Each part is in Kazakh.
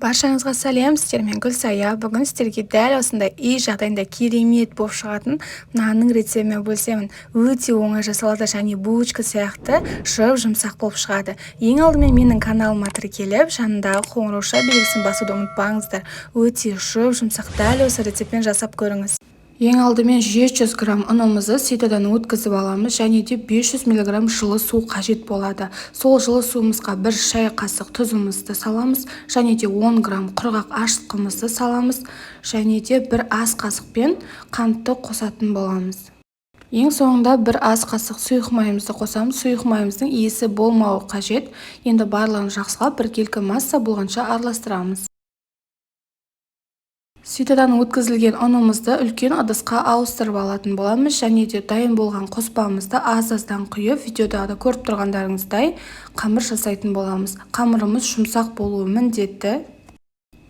Баршаңызға сәлем, сіздермен Гүлсая. Бүгін сіздерге дәл осындай үй жағдайында керемет болып шығатын нанның рецептімен бөлісемін. Өте оңай жасалады және булочка сияқты жұмсақ болып шығады. Ең алдымен менің каналыма тіркеліп, жанындағы қоңырауша белгісін басуды ұмытпаңыздар. Өте жұмсақ, дәл осы рецептпен жасап көріңіз. Ең алдымен 700 грамм ұнымызды ситодан өткізіп аламыз және де 500 мг жылы су қажет болады. Сол жылы суымызға 1 шай қасық тұзымызды саламыз және де 10 грамм құрғақ ашытқымызды саламыз және де 1 ас қасықпен қантты қосатын боламыз. Ең соңында 1 ас қасық сұйық майымызды қосамыз. Сұйық майымыздың иісі болмауы қажет. Енді барлығын жақсылап біркелкі масса болғанша араластырамыз. Ситодан өткізілген ұнымызды үлкен ыдысқа ауыстырып алатын боламыз және де дайын болған қоспамызды аз-аздан құйып, видеода да көріп тұрғандарыңыздай қамыр жасайтын боламыз. Қамырымыз жұмсақ болуы міндетті.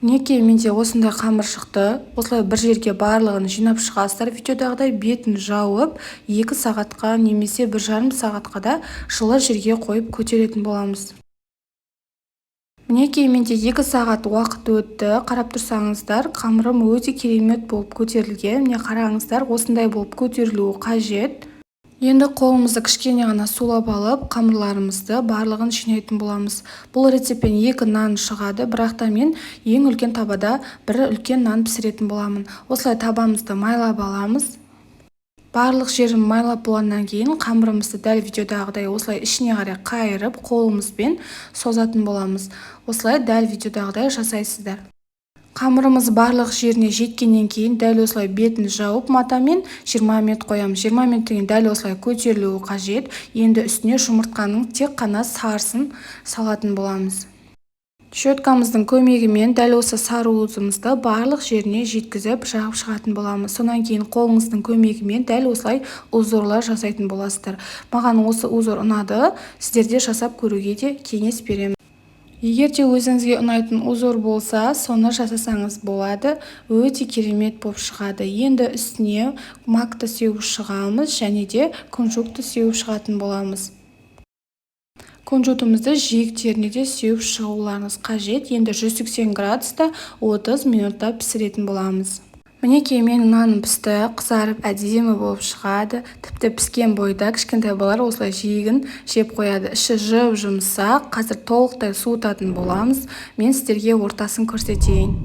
Мінекей менде осындай қамыр шықты. Осылай бір жерге барлығын жинап шығасыздар. Видеодағыдай бетін жауып 2 сағатқа немесе 1,5 сағатқа да жылы жерге қойып көтеретін боламыз. Мінекей менде 2 сағат уақыт өтті. Қарап тұрсаңыздар, қамырым өте керемет болып көтерілген. Міне қараңыздар, осындай болып көтерілуі қажет. Енді қолымызды кішкене ғана сулап алып, қамырларымызды барлығын жинайтын боламыз. Бұл рецептпен 2 нан шығады, бірақ та мен ең үлкен табада 1 үлкен нан пісіретін боламын. Осылай табамызды майлап аламыз. Барлық жерін майлап болғаннан кейін қамырымызды дәл видеодағыдай осылай ішіне қарай қайырып қолымызбен созатын боламыз. Осылай дәл видеодағыдай жасайсыздар. Қамырымыз барлық жеріне жеткеннен кейін дәл осылай бетін жауып матамен 20 минут қоямыз. 20 минуттан кейін дәл осылай көтерілуі қажет. Енді үстіне жұмыртқаның тек қана сарысын салатын боламыз. Щеткамыздың көмегімен дәл осы сары уызымызды барлық жеріне жеткізіп жағып шығатын боламыз. Сонан кейін қолыңыздың көмегімен дәл осылай узорлар жасайтын боласыздар. Маған осы узор ұнады, сіздерде жасап көруге де кеңес беремін. Егер де өзіңізге ұнайтын узор болса, соны жасасаңыз болады. Өте керемет болып шығады. Енді үстіне макты сеуіп шығамыз және де кунжутты сеуіп шығатын боламыз. Кунжутымызды жиектеріне де сеуіп шығуларыңыз қажет. Енді 180 градуста 30 минутта пісіретін боламыз. Мінекей менің наным пісті, қызарып әдемі болып шығады. Тіпті піскен бойда кішкентай балалар осылай жиегін жеп қояды. Іші жұмсақ, қазір толықтай суытатын боламыз. Мен сіздерге ортасын көрсетейін.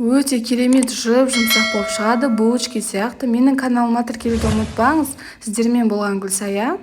Өте керемет жұмсақ болып шығады, булочка сияқты. Менің каналыма тіркелуді ұмытпаңыз. Сіздермен болған Гүлсая.